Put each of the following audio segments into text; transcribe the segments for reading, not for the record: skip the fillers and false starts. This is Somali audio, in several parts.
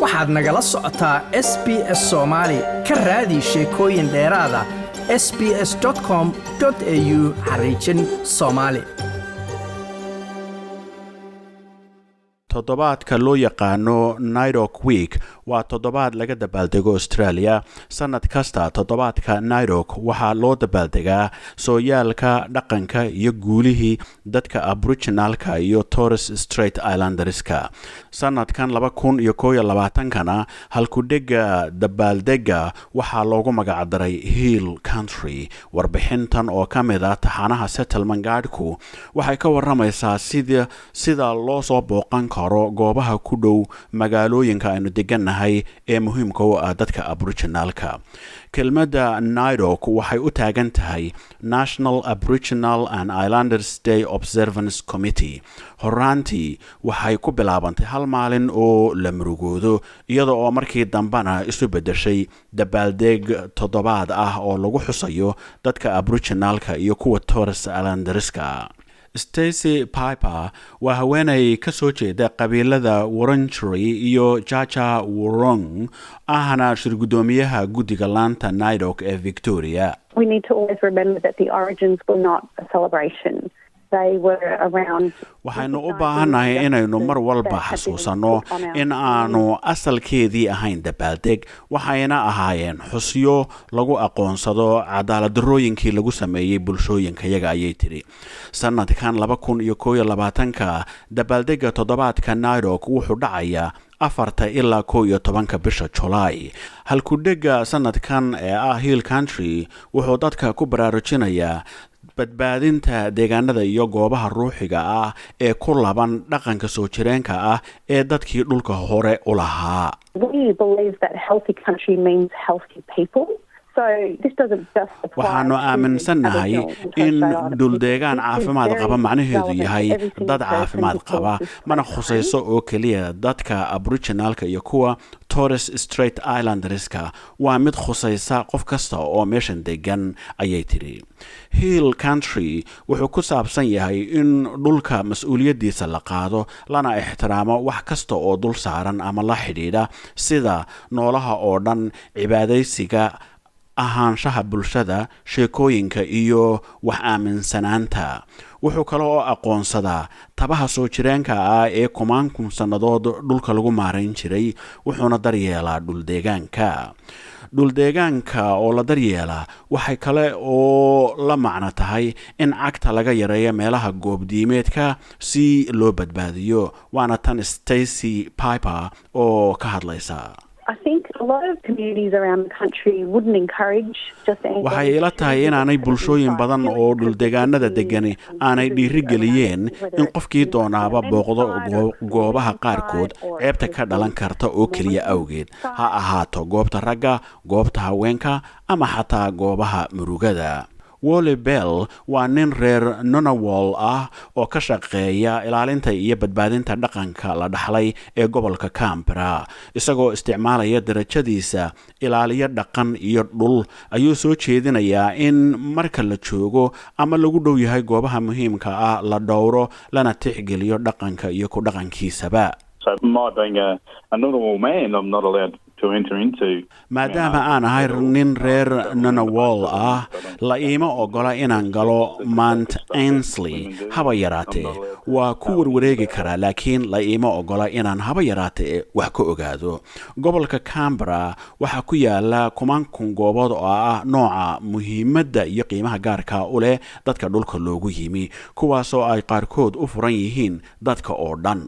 waxaad nagala socotaa SBS Soomaali ka raadi sheekooyin dheeraada sbs.com.au/Somali toddobaadka loo yaqaano Nairobi Week waa toddobaad laga dabaaldego Australia sanad kasta toddobaadka Nairobi waxaa loo dabaaldegaa sooyaalka dhaqanka iyo guulihii dadka Aboriginalka iyo Torres Strait Islanderska sanadkan 2021kana halkudhega dabaaldega waxaa loogu magac daray Hill Country warbixintan oo kamid ah taxanaha Settlement Guide-ku waxay ka waramaysaa sida loo soo booqan goobaha ku dhow magaalooyinka aynu degannahay ee muhiimka u ah dadka Aboriginalka kelmadda Nairobi waxay u taagan tahay National Aboriginal and Islanders Day Observance Committee horaantii waxay ku bilaabantay hal maalin oo la murugoodo iyada oo markii dambana isu bedeshay dabaaldeg toddobaad ah oo lagu xusayo dadka Aboriginalka iyo kuwa Torres Islanderska Stacey Piper waa haweenay ka soo jeeda qabiilada Wurundjeri iyo Chacha Wurrung ahna shirgudoomiyaha guddiga laanta Nairobi ee Victoria. We need to always remember that the origins were not a celebration. waxaynu u baahannahay inaynu mar walba xasuusanno in aanu asalkeedii ahayn dabaaldeg waxayna ahaayeen xusyo lagu aqoonsado cadaaladdarooyinkii lagu sameeyey bulshooyinkayaga ayay tiri sanadkan 2021ka dabaaldega toddobaadka Nairobi wuxuu dhacayaa 4 ilaa 11 bisha July halkudhega sanadkan ee ah Hill Country wuxuu dadka ku baraarujinayaa badbaadinta deegaanada iyo goobaha ruuxiga ah ee ku laban dhaqanka soo jireenka ah ee dadkii dhulka hore u lahaa. We believe that healthy country means healthy people. waxaanu aaminsannahay in dhuldeegaan caafimaad qaba macnaheedu yahay dad caafimaad qaba mana khusayso oo keliya dadka Aboriginalka iyo kuwa Torres Strait Islanderska waa mid khusaysa qof kasta oo meeshan degan ayay tiri Hill Country wuxuu ku saabsan yahay in dhulka mas'uuliyadiisa la qaado lana ixtiraamo wax kasta oo dul saaran ama la xidhiidha sida noolaha oo dhan cibaadaysiga ahaanshaha bulshada sheekooyinka iyo wax aaminsanaanta wuxuu kale oo aqoonsadaa tabaha soo jireenka ah ee kumaankun sannadood dhulka lagu maarayn jiray wuxuuna daryeelaa dhuldeegaanka oo la daryeelaa waxay kale oo la macno tahay in cagta laga yareeyo meelaha goobdiimeedka si loo badbaadiyo waana tan Stacey Piper oo ka hadlaysa waxay ila tahay inaanay bulshooyin badan oo dhuldeegaanada degani aanay dhiirigeliyeen in qofkii doonaaba booqdo goobaha qaarkood ceebta ka dhalan karta oo keliya awgeed ha ahaato goobta ragga goobta haweenka ama xataa goobaha murugada Wally Bell waa nin reer Ngunnawal ah oo ka shaqeeya ilaalinta iyo badbaadinta dhaqanka la dhaxlay ee gobolka Canberra isagoo isticmaalaya darajadiisa ilaaliye dhaqan iyo dhul ayuu soo jeedinayaa in marka la joogo ama lagu dhow yahay goobaha muhiimka ah la dhowro lana tixgeliyo dhaqanka iyo ku dhaqankiisaba maadaama aan ahay nin reer Ngunnawal ah la iima ogola inaan galo Mount Ainslie haba yaraatee waa ku warwareegi karaa laakiin la iima ogola inaan haba yaraatee wax ka ogaado gobolka Canberra waxaa ku yaala kumaankun goobood oo ah nooca muhiimadda iyo qiimaha gaarka u leh dadka dhulka loogu yimi kuwaasoo ay qaarkood u furan yihiin dadka oo dhan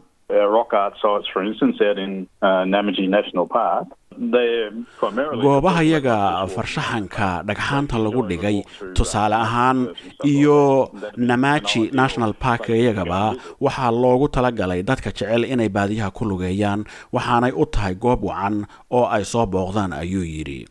rock art sites, for instance, out in Namadgi National Park. goobaha yaga farshaxanka dhagxaanta lagu dhigay tusaale ahaan iyo Namachi National Park iyagaba waxaa loogu talagalay dadka jecel inay baadiyaha ku lugeeyaan waxaanay u tahay goob wacan oo ay soo booqdaan ayuu yiri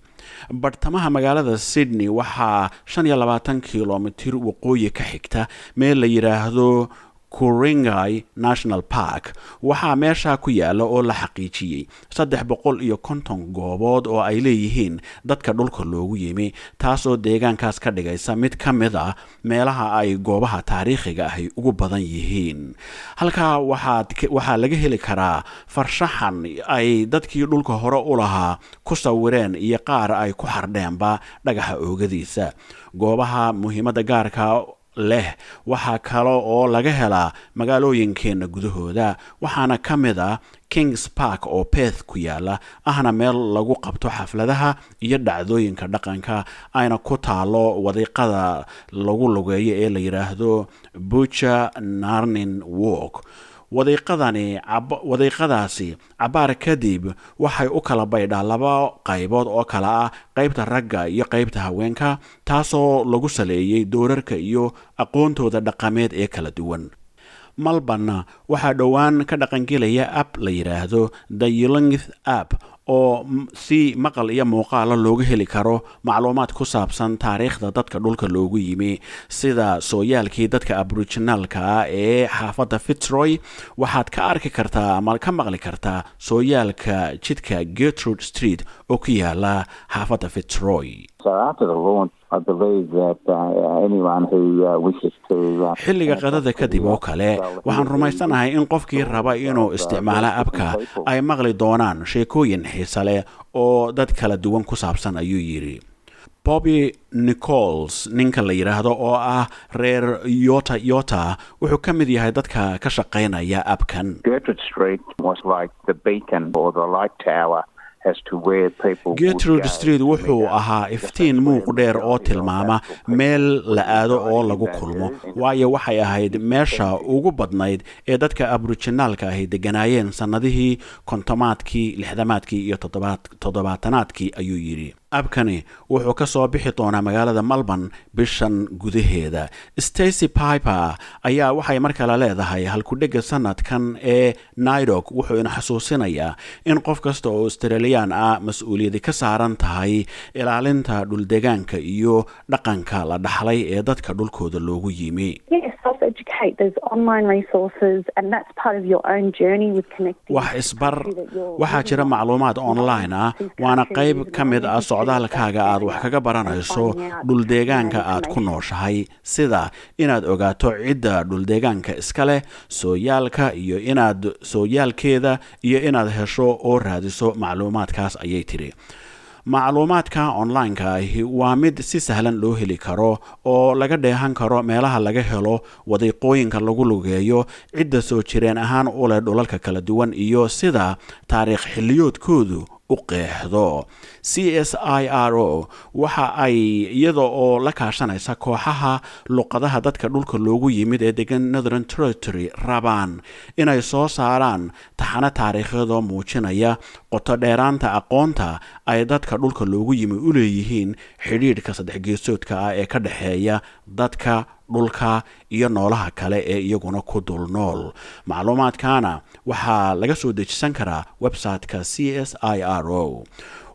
bartamaha magaalada Sydney waxaa 25 kiiloomitir waqooyi ka xigta meel la yiraahdo Ku-ring-gai National Park waxaa meesha ku yaala oo la xaqiijiyey 350 goobood oo ay leeyihiin dadka dhulka loogu yimi taasoo deegaankaas ka dhigaysa mid ka mid ah meelaha ay goobaha taariikhiga ahi ugu badan yihiin halkaa waxaa laga heli karaa farshaxan ay dadkii dhulka hore u lahaa ku sawireen iyo qaar ay ku xardheenba dhagaxa oogadiisa goobaha muhiimadda gaarka leh waxaa kale oo laga helaa magaalooyinkeena gudahooda waxaana ka mid ah Kings Park oo Perth ku yaala ahna meel lagu qabto xafladaha iyo dhacdooyinka dhaqanka ayna ku taalo wadiiqada lagu lugeeyo ee la yiraahdo Butcher Narnin Walk wadiiqadaasi cabaar kadib waxay u kala baydhaa 2 qaybood oo kala ah qaybta ragga iyo qaybta haweenka taasoo lagu saleeyay doorarka iyo aqoontooda dhaqameed ee kala duwan Melbourne waxaa dhowaan ka dhaqangelaya app la yiraahdo The Yolnguth App oo si maqal iyo muuqaal looga heli karo macluumaad ku saabsan taariikhda dadka dhulka loogu yimi sida sooyaalkii dadka Aboriginalka ee xaafadda Fitzroy waxaad ka arki kartaa ama ka maqli kartaa sooyaalka jidka Gertrude Street oo ku yaala xaafadda Fitzroy xilliga qadada kadib oo kale waxaan rumaysanahay in qofkii raba inuu isticmaalo abka ay maqli doonaan sheekooyin xiiso leh oo dad kala duwan ku saabsan ayuu yiri Bobby Nichols ninka la yiraahdo oo ah reer Yota wuxuu ka mid yahay dadka ka shaqeynaya abkan Gertrude Street was like the beacon or the light tower Gertrude Street wuxuu ahaa iftiin muuq dheer oo tilmaama meel la aado oo lagu kulmo waayo waxay ahayd meesha ugu badnayd ee dadka Aboriginalka ahi deganaayeen sanadihii 50-aadkii 60-aadkii iyo 70-aadkii ayuu yiri abkani wuxuu ka soo bixi doonaa magaalada Melbourne bishan gudaheeda Stacey Piper ayaa waxay markale leedahay halku-dhega sanadkan ee Nairobi wuxuu ina xasuusinayaa in qof kasta oo Australian ah mas'uuliyad ka saaran tahay ilaalinta dhul deegaanka iyo dhaqanka la dhaxlay ee dadka dhulkooda loogu yimi self-educate. There's online resources, and that's part of your own journey with connecting. wax isbar waxaa jira macluumaad online ah waana qayb ka mid ah socdaalkaaga aad wax kaga baranayso dhul deegaanka aad ku nooshahay sida inaad ogaato cidda dhul deegaanka iska leh sooyaalka iyo inaad sooyaalkeeda iyo inaad hesho oo raadiso macluumaadkaas ayay tiri macluumaadka online-ka ahi waa mid si sahlan loo heli karo oo laga dheehan karo meelaha laga helo wadiiqooyinka lagu lugeeyo cidda soo jireen ahaan u leh dhulalka kala duwan iyo sida taariikh xilliyoodkoodu u qeexdo CSIRO waxa ay iyada oo la kaashanaysa kooxaha luqadaha dadka dhulka loogu yimid ee degan Northern Territory rabaan inay soo saaraan taxane taariikheed oo muujinaya qoto dheeraanta aqoonta ay dadka dhulka loogu yimi u leeyihiin xidhiidhka saddex geesoodka ah ee ka dhaxeeya dadka dhulka iyo noolaha kale ee iyaguna ku dul nool macluumaadkana waxaa laga soo dejisan karaa website-ka CSIRO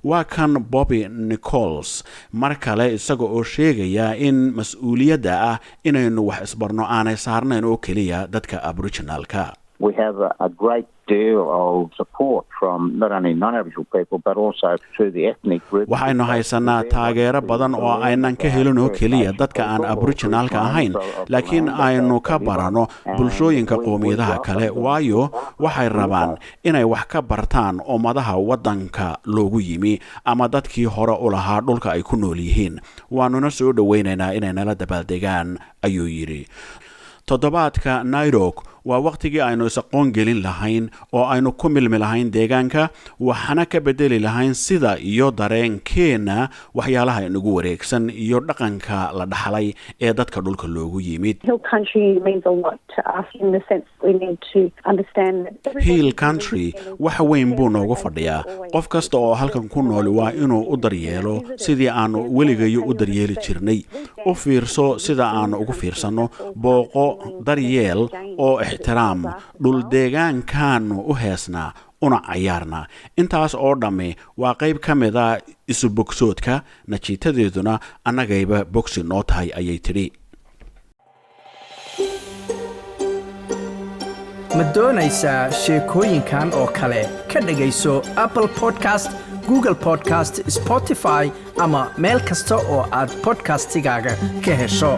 waa kan Bobby Nichols mar kale isaga oo sheegaya in mas'uuliyadda ah inaynu wax isbarno aanay saarnayn oo keliya dadka Aboriginalka We have a great deal of support from not only non-Aboriginal people but also through the ethnic groups. waxaynu haysanaa taageero badan oo aynan ka helin oo keliya dadka aan Aboriginalka ahayn laakiin aynu ka barano bulshooyinka qoomiyadaha kale waayo waxay rabaan inay wax ka bartaan ummadaha wadanka loogu yimi ama dadkii hore u lahaa dhulka ay ku nool yihiin waanuna soo dhaweynaynaa inay nala dabaaldegaan ayuu yiri toddobaadka Nairobi waa waqtigii aynu isaqoon gelin lahayn oo aynu ku milmi lahayn deegaanka waxana ka bedeli lahayn sida iyo dareenkeena waxyaalaha inagu wareegsan iyo dhaqanka la dhaxlay ee dadka dhulka loogu yimid Hill country means a lot to us in the sense we need to understand that Hill country wax weyn buu noogu fadhiyaa qof kasta oo halkan ku nool waa inuu u daryeelo sidii aanu weligayo u daryeeli jirnay u fiirso sida aanu ugu fiirsano booqo daryeel oo ixtiraam dhul deegaankaanu u heesnaa una cayaarna intaas oo dhamme waa qayb ka mid ah isu bogsoodka najiitadeeduna annagayba bogsi noo tahay ayay tidhi ma doonaysaa sheekooyinkan oo kale ka dhegayso Apple Podcast, Google Podcast, Spotify ama meel kasta oo aad podcastigaaga ka hesho.